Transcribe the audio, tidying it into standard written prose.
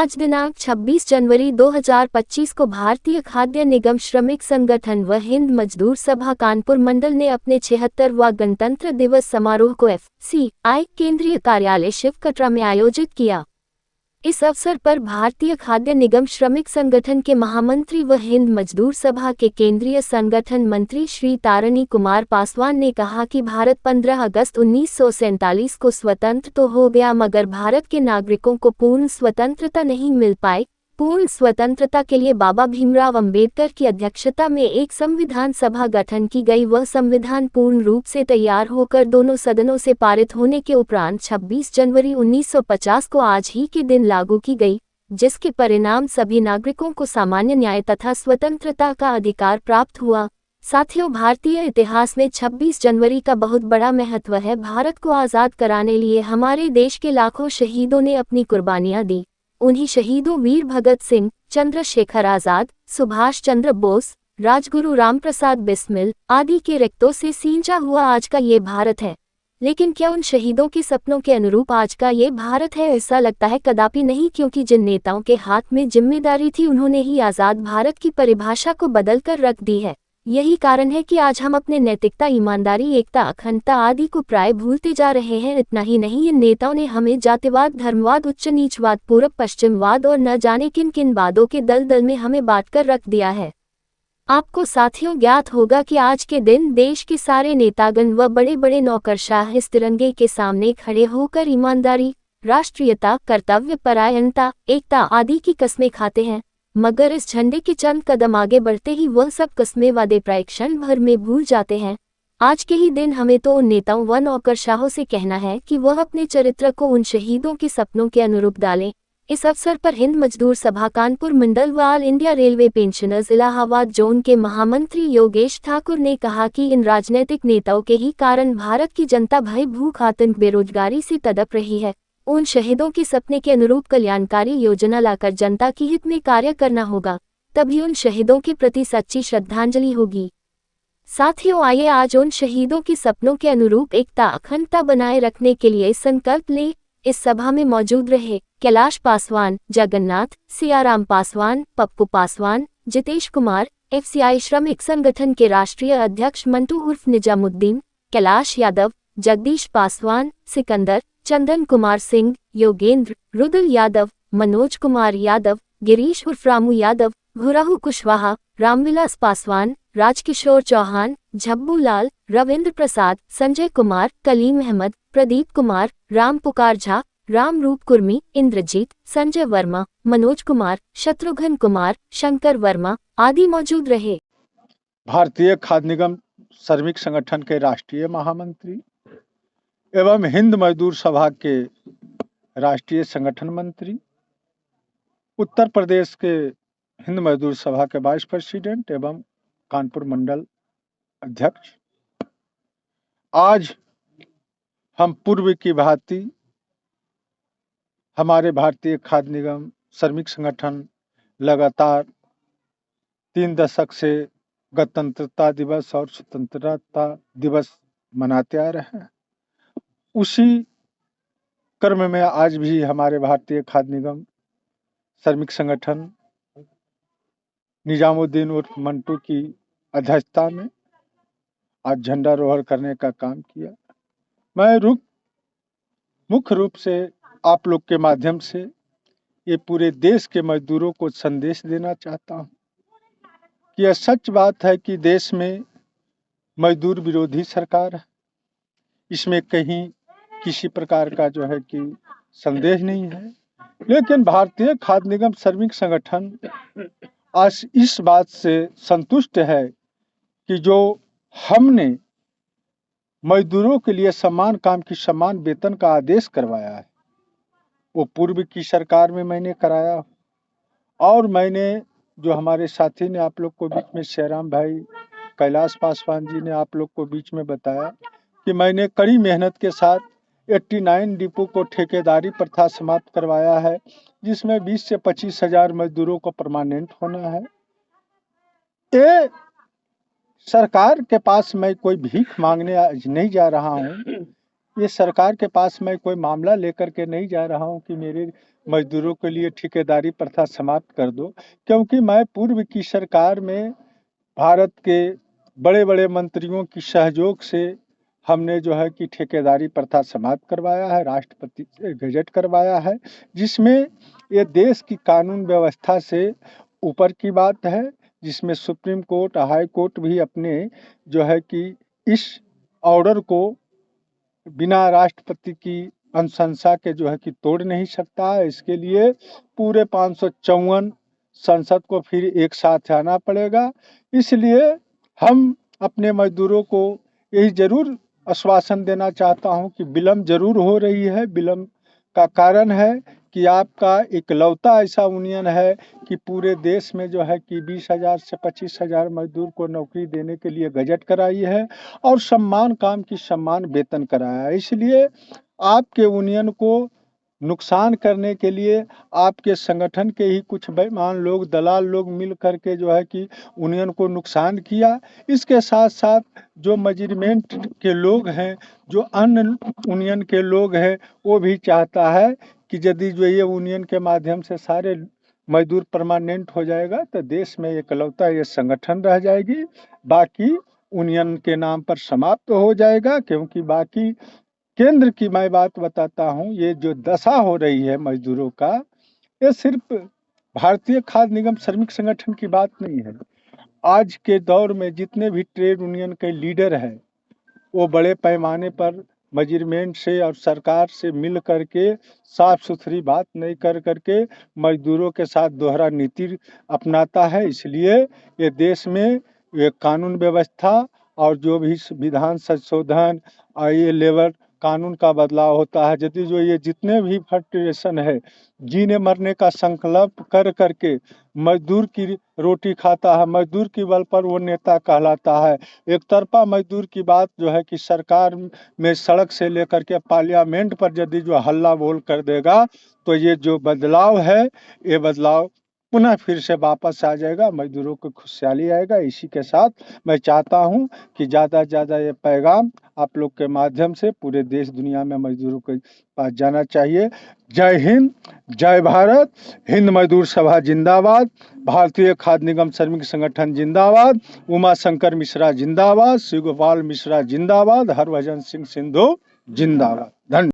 आज दिनांक 26 जनवरी 2025 को भारतीय खाद्य निगम श्रमिक संगठन व हिंद मजदूर सभा कानपुर मंडल ने अपने 76वां गणतंत्र दिवस समारोह को FCI केंद्रीय कार्यालय शिव कटरा में आयोजित किया। इस अवसर पर भारतीय खाद्य निगम श्रमिक संगठन के महामंत्री व हिंद मजदूर सभा के केंद्रीय संगठन मंत्री श्री तारिणी कुमार पासवान ने कहा कि भारत 15 अगस्त 1947 को स्वतंत्र तो हो गया, मगर भारत के नागरिकों को पूर्ण स्वतंत्रता नहीं मिल पाई। पूर्ण स्वतंत्रता के लिए बाबा भीमराव अंबेडकर की अध्यक्षता में एक संविधान सभा गठन की गई। वह संविधान पूर्ण रूप से तैयार होकर दोनों सदनों से पारित होने के उपरांत 26 जनवरी 1950 को आज ही के दिन लागू की गई, जिसके परिणाम सभी नागरिकों को सामान्य न्याय तथा स्वतंत्रता का अधिकार प्राप्त हुआ। साथियों, भारतीय इतिहास में 26 जनवरी का बहुत बड़ा महत्व है। भारत को आज़ाद कराने लिए हमारे देश के लाखों शहीदों ने अपनी कुर्बानियां दी। उन्हीं शहीदों वीर भगत सिंह, चंद्रशेखर आजाद, सुभाष चंद्र बोस, राजगुरु रामप्रसाद बिस्मिल आदि के रक्तों से सींचा हुआ आज का ये भारत है। लेकिन क्या उन शहीदों के सपनों के अनुरूप आज का ये भारत है? ऐसा लगता है कदापि नहीं, क्योंकि जिन नेताओं के हाथ में जिम्मेदारी थी उन्होंने ही आज़ाद भारत की परिभाषा को बदल कर रख दी है। यही कारण है कि आज हम अपने नैतिकता, ईमानदारी, एकता, अखंडता आदि को प्राय भूलते जा रहे हैं। इतना ही नहीं, इन नेताओं ने हमें जातिवाद, धर्मवाद, उच्च नीचवाद, पूर्व पश्चिमवाद और न जाने किन किन वादों के दलदल में हमें बांटकर रख दिया है। आपको साथियों ज्ञात होगा कि आज के दिन देश के सारे नेतागण व बड़े बड़े नौकरशाह इस तिरंगे के सामने खड़े होकर ईमानदारी, राष्ट्रीयता, कर्तव्य परायणता, एकता आदि की कस्में खाते हैं, मगर इस झंडे के चंद कदम आगे बढ़ते ही वह सब कस्में, वादे प्राय क्षण भर में भूल जाते हैं। आज के ही दिन हमें तो उन नेताओं व नौकरशाहों से कहना है कि वह अपने चरित्र को उन शहीदों के सपनों के अनुरूप डालें। इस अवसर पर हिंद मजदूर सभा कानपुर मंडल व all India railway pensioners Allahabad zone के महामंत्री योगेश ठाकुर ने कहा कि इन राजनीतिक नेताओं के ही कारण भारत की जनता भय, भूख, आतंक, बेरोजगारी से तड़प रही है। उन शहीदों के सपने के अनुरूप कल्याणकारी योजना लाकर जनता की हित में कार्य करना होगा, तभी उन शहीदों के प्रति सच्ची श्रद्धांजलि होगी। साथियों, आइए आज उन शहीदों के सपनों के अनुरूप एकता, अखंडता बनाए रखने के लिए संकल्प लें। इस सभा में मौजूद रहे कैलाश पासवान, जगन्नाथ, सियाराम पासवान, पप्पू पासवान, जितेश कुमार, FCI श्रमिक संगठन के राष्ट्रीय अध्यक्ष मंटू उर्फ निजामुद्दीन, कैलाश यादव, जगदीश पासवान, सिकंदर, चंदन कुमार सिंह, योगेंद्र, रुदल यादव, मनोज कुमार यादव, गिरीश उर्फ रामू यादव, भुराहू कुशवाहा, रामविलास पासवान, राजकिशोर चौहान, झब्बू लाल, रविंद्र प्रसाद, संजय कुमार, कलीम अहमद, प्रदीप कुमार, राम पुकार झा, राम रूप कुर्मी, इंद्रजीत, संजय वर्मा, मनोज कुमार, शत्रुघ्न कुमार, शंकर वर्मा आदि मौजूद रहे। भारतीय खाद्य निगम श्रमिक संगठन के राष्ट्रीय महामंत्री एवं हिंद मजदूर सभा के राष्ट्रीय संगठन मंत्री, उत्तर प्रदेश के हिंद मजदूर सभा के वाइस प्रेसिडेंट एवं कानपुर मंडल अध्यक्ष, आज हम पूर्व की भांति हमारे भारतीय खाद्य निगम श्रमिक संगठन लगातार 3 दशक से गणतंत्रता दिवस और स्वतंत्रता दिवस मनाते आ रहे हैं। उसी क्रम में आज भी हमारे भारतीय खाद्य निगम श्रमिक संगठन निजामुद्दीन उर्फ मंटू की अध्यक्षता में आज झंडारोहण करने का काम किया। मैं मुख्य रूप से आप लोग के माध्यम से ये पूरे देश के मजदूरों को संदेश देना चाहता हूँ कि यह सच बात है कि देश में मजदूर विरोधी सरकार है। इसमें कहीं किसी प्रकार का जो है कि संदेह नहीं है, लेकिन भारतीय खाद्य निगम श्रमिक संगठन आज इस बात से संतुष्ट है कि जो हमने मजदूरों के लिए समान काम की समान वेतन का आदेश करवाया है, वो पूर्व की सरकार में मैंने कराया। और मैंने जो हमारे साथी ने आप लोग को बीच में शेराम भाई, कैलाश पासवान जी ने आप लोग को बीच में बताया कि मैंने कड़ी मेहनत के साथ 89 डिपो को ठेकेदारी प्रथा समाप्त करवाया है, जिसमें 20 से 25 हजार मजदूरों को परमानेंट होना है। ये सरकार के पास मैं कोई भीख मांगने नहीं जा रहा हूँ, ये सरकार के पास मैं कोई मामला लेकर के नहीं जा रहा हूँ कि मेरे मजदूरों के लिए ठेकेदारी प्रथा समाप्त कर दो, क्योंकि मैं पूर्व की सरकार में भारत के बड़े-बड़े मंत्रियों की सहयोग से हमने जो है कि ठेकेदारी प्रथा समाप्त करवाया है, राष्ट्रपति से गजट करवाया है, जिसमें ये देश की कानून व्यवस्था से ऊपर की बात है, जिसमें सुप्रीम कोर्ट, हाई कोर्ट भी अपने जो है कि इस ऑर्डर को बिना राष्ट्रपति की अनुशंसा के जो है कि तोड़ नहीं सकता है। इसके लिए पूरे 554 संसद को फिर एक साथ आना पड़ेगा। इसलिए हम अपने मजदूरों को यही जरूर आश्वासन देना चाहता हूं कि विलम्ब जरूर हो रही है। विलम्ब का कारण है कि आपका इकलौता ऐसा यूनियन है कि पूरे देश में जो है कि 20,000 से 25,000 मजदूर को नौकरी देने के लिए गजट कराई है और सम्मान काम की सम्मान वेतन कराया है। इसलिए आपके यूनियन को नुकसान करने के लिए आपके संगठन के ही कुछ बेईमान लोग, दलाल लोग मिल करके जो है कि यूनियन को नुकसान किया। इसके साथ-साथ जो मैनेजमेंट के लोग हैं, जो अन्य यूनियन के लोग हैं, वो भी चाहता है कि यदि जो ये यूनियन के माध्यम से सारे मजदूर परमानेंट हो जाएगा तो देश में इकलौता ये संगठन रह जाएगी, बाकी यूनियन के नाम पर समाप्त हो जाएगा। क्योंकि बाकी केंद्र की मैं बात बताता हूँ, ये जो दशा हो रही है मजदूरों का, ये सिर्फ भारतीय खाद्य निगम श्रमिक संगठन की बात नहीं है। आज के दौर में जितने भी ट्रेड यूनियन के लीडर हैं, वो बड़े पैमाने पर मैनेजमेंट से और सरकार से मिल करके साफ सुथरी बात नहीं कर करके मजदूरों के साथ दोहरा नीति अपनाता है। इसलिए ये देश में ये कानून व्यवस्था और जो भी विधान संशोधन और ये लेबर कानून का बदलाव होता है, यदि जो ये जितने भी फेडरेशन है जीने मरने का संकल्प कर करके मजदूर की रोटी खाता है, मजदूर की बल पर वो नेता कहलाता है। एक तरफा मजदूर की बात जो है कि सरकार में सड़क से लेकर के पार्लियामेंट पर यदि जो हल्ला बोल कर देगा तो ये जो बदलाव है, ये बदलाव पुनः फिर से वापस आ जाएगा, मजदूरों को खुशहाली आएगा। इसी के साथ मैं चाहता हूं कि ज़्यादा से ज़्यादा ये पैगाम आप लोग के माध्यम से पूरे देश दुनिया में मजदूरों के पास जाना चाहिए। जय हिंद, जय भारत, हिंद मजदूर सभा जिंदाबाद, भारतीय खाद्य निगम श्रमिक संगठन जिंदाबाद, उमा शंकर मिश्रा जिंदाबाद, शिव गोपाल मिश्रा जिंदाबाद, हरभजन सिंह सिंधु जिंदाबाद। धन्यवाद।